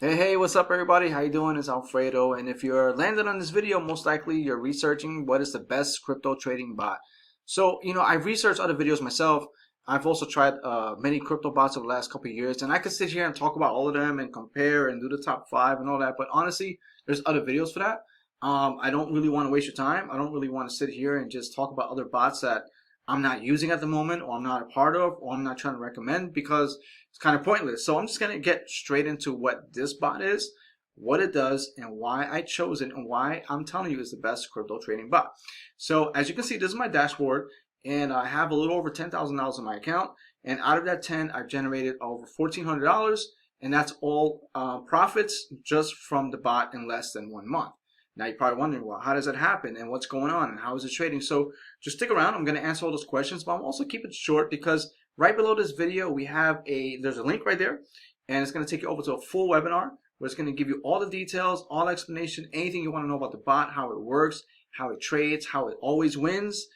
Hey, what's up everybody? How you doing? It's Alfredo, and if you're landed on this video, most likely you're researching what is the best crypto trading bot. So, I've researched other videos myself. I've also tried many crypto bots over the last couple of years, and I could sit here and talk about all of them and compare and do the top five and all that, but honestly, there's other videos for that. I don't really want to waste your time. I don't really want to sit here and just talk about other bots that I'm not using at the moment, or I'm not a part of, or I'm not trying to recommend because it's kind of pointless. So I'm just going to get straight into what this bot is, what it does, and why I chose it, and why I'm telling you it's the best crypto trading bot. So as you can see, this is my dashboard, and I have a little over $10,000 in my account. And out of that 10, I've generated over $1,400, and that's all profits just from the bot in less than 1 month. Now you're probably wondering, well, how does that happen and what's going on and how is it trading? So just stick around. I'm going to answer all those questions, but I'm also keep it short because right below this video, there's a link right there, and it's going to take you over to a full webinar where it's going to give you all the details, all explanation, anything you want to know about the bot, how it works, how it trades, how it always wins.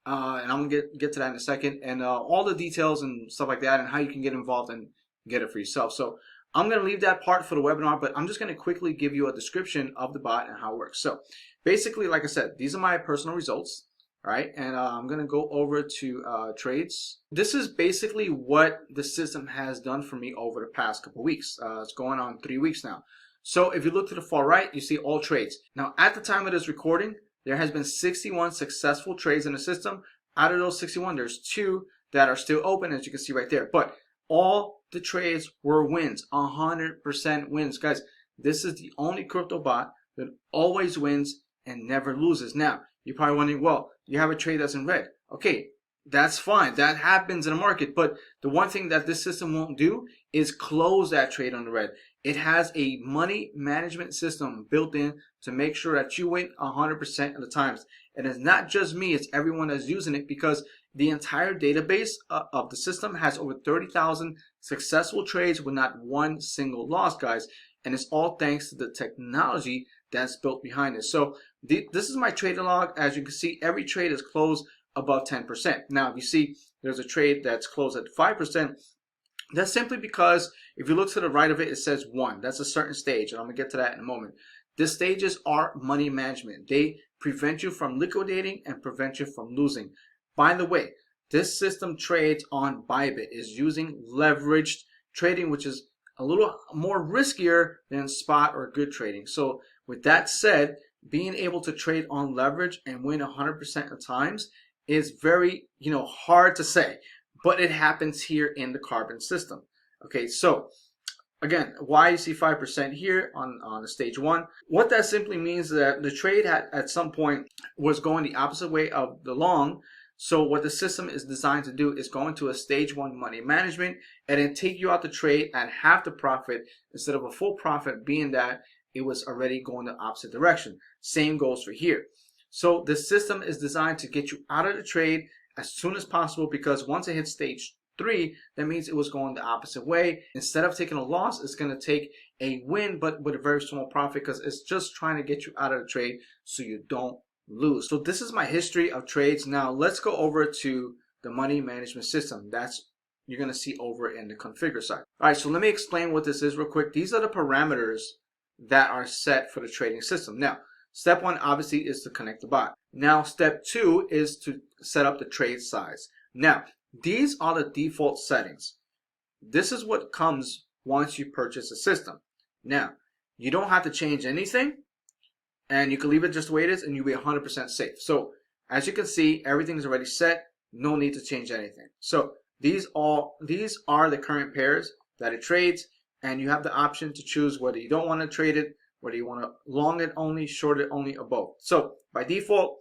And I'm going to get to that in a second, and all the details and stuff like that, and how you can get involved and get it for yourself. So I'm going to leave that part for the webinar, but I'm just going to quickly give you a description of the bot and how it works. So basically, like I said, these are my personal results. All right, and I'm going to go over to trades. This is basically what the system has done for me over the past couple weeks. It's going on 3 weeks now. So if you look to the far right, you see all trades. Now, at the time of this recording, there has been 61 successful trades in the system. Out of those 61, there's 2 that are still open, as you can see right there. But all the trades were wins, 100% wins. Guys, this is the only crypto bot that always wins and never loses. Now, you're probably wondering, well, you have a trade that's in red. Okay, that's fine. That happens in the market. But the one thing that this system won't do is close that trade on the red. It has a money management system built in to make sure that you win 100% of the times. And it's not just me, it's everyone that's using it, because the entire database of the system has over 30,000 successful trades with not one single loss, guys. And it's all thanks to the technology that's built behind it. So this is my trading log. As you can see, every trade is closed above 10%. Now, if you see there's a trade that's closed at 5%, that's simply because if you look to the right of it, it says 1. That's a certain stage, and I'm going to get to that in a moment. These stages are money management. They prevent you from liquidating and prevent you from losing. By the way, this system trades on ByBit, is using leveraged trading, which is a little more riskier than spot or good trading. So with that said, being able to trade on leverage and win 100% of times is very, hard to say, but it happens here in the Karbon system. Okay, so again, why you see 5% here on the stage 1? What that simply means is that the trade at some point was going the opposite way of the long. So what the system is designed to do is go into a stage 1 money management and then take you out the trade at half the profit instead of a full profit, being that it was already going the opposite direction. Same goes for here. So the system is designed to get you out of the trade as soon as possible, because once it hits stage 3, that means it was going the opposite way. Instead of taking a loss, it's going to take a win, but with a very small profit, because it's just trying to get you out of the trade so you don't lose. So this is my history of trades. Now let's go over to the money management system. That's you're going to see over in the configure side. All right, so let me explain what this is real quick. These are the parameters that are set for the trading system. Now, step 1 obviously is to connect the bot. Now, step 2 is to set up the trade size. Now, these are the default settings. This is what comes once you purchase the system. Now, you don't have to change anything, and you can leave it just the way it is, and you'll be 100% safe. So, as you can see, everything is already set. No need to change anything. So, these are the current pairs that it trades, and you have the option to choose whether you don't want to trade it, whether you want to long it only, short it only, or both. So by default,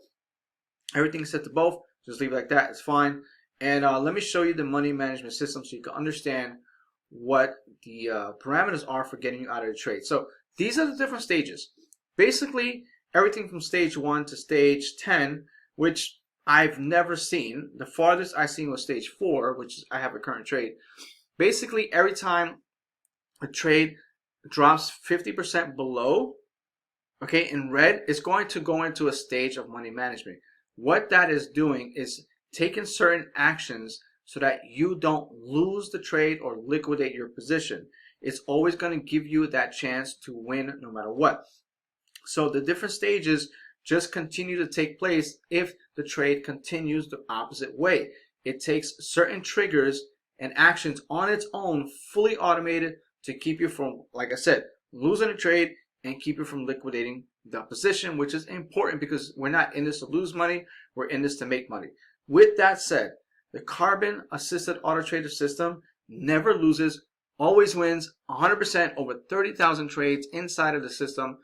everything is set to both. Just leave it like that. It's fine. And let me show you the money management system so you can understand what the parameters are for getting you out of the trade. So these are the different stages. Basically, everything from stage 1 to stage 10, which I've never seen. The farthest I've seen was stage 4, which is I have a current trade. Basically, every time a trade drops 50% below, okay, in red, it's going to go into a stage of money management. What that is doing is taking certain actions so that you don't lose the trade or liquidate your position. it's always going to give you that chance to win no matter what. So the different stages just continue to take place if the trade continues the opposite way. It takes certain triggers and actions on its own, fully automated, to keep you from, like I said, losing a trade and keep you from liquidating the position, which is important because we're not in this to lose money, we're in this to make money. With that said, the Karbon assisted auto trader system never loses, always wins 100% over 30,000 trades inside of the system.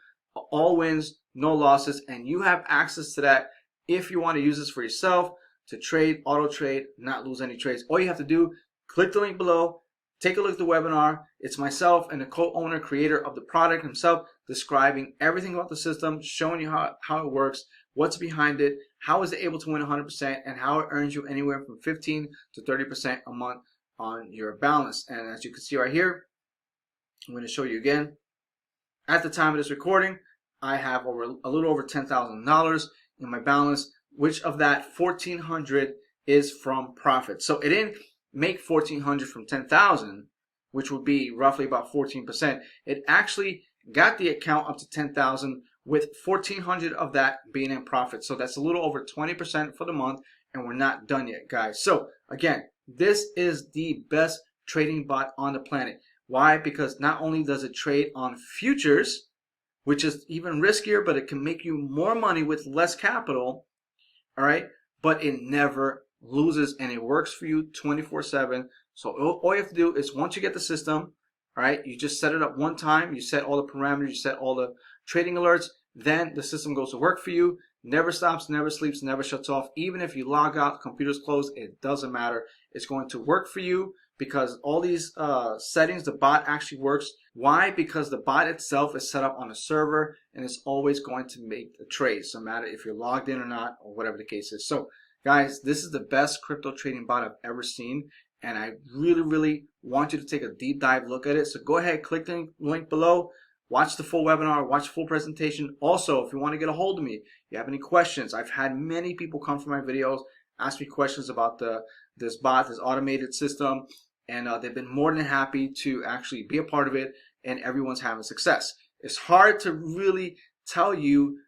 All wins, no losses, and you have access to that if you want to use this for yourself to trade, auto trade, not lose any trades. All you have to do, click the link below, take a look at the webinar. It's myself and the co-owner, creator of the product himself, describing everything about the system, showing you how it works, what's behind it, how is it able to win 100%, and how it earns you anywhere from 15 to 30% a month on your balance. And as you can see right here, I'm going to show you again. At the time of this recording, I have a little over $10,000 in my balance, which of that $1,400 is from profit. So it didn't make $1,400 from 10,000, which would be roughly about 14%. It actually got the account up to 10,000 with 1,400 of that being in profit. So that's a little over 20% for the month, and we're not done yet, guys. So again, this is the best trading bot on the planet. Why? Because not only does it trade on futures, which is even riskier, but it can make you more money with less capital, all right? But it never loses, and it works for you 24/7. So all you have to do is, once you get the system, all right, you just set it up one time, you set all the parameters, you set all the trading alerts, then the system goes to work for you, never stops, never sleeps, never shuts off. Even if you log out, computer's closed, it doesn't matter. It's going to work for you because all these settings, the bot actually works. Why? Because the bot itself is set up on a server and it's always going to make the trades, no matter if you're logged in or not, or whatever the case is. So guys, this is the best crypto trading bot I've ever seen, and I really want you to take a deep dive look at it. So go ahead, click the link below, watch the full webinar, watch the full presentation. Also, if you want to get a hold of me, you have any questions, I've had many people come from my videos, ask me questions about this bot, this automated system, and they've been more than happy to actually be a part of it, and everyone's having success. It's hard to really tell you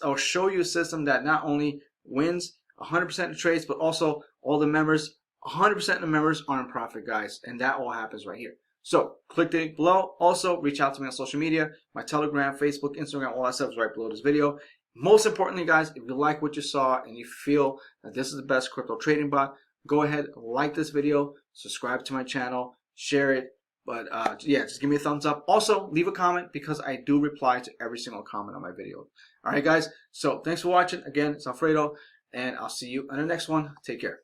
or show you a system that not only wins 100% of trades, but also all the members, 100% of the members are in profit, guys, and that all happens right here. So click the link below. Also, reach out to me on social media, my Telegram, Facebook, Instagram, all that stuff is right below this video. Most importantly, guys, if you like what you saw and you feel that this is the best crypto trading bot, go ahead, like this video, subscribe to my channel, share it. But yeah, just give me a thumbs up. Also, leave a comment because I do reply to every single comment on my video. All right, guys. So thanks for watching. Again, it's Alfredo, and I'll see you on the next one. Take care.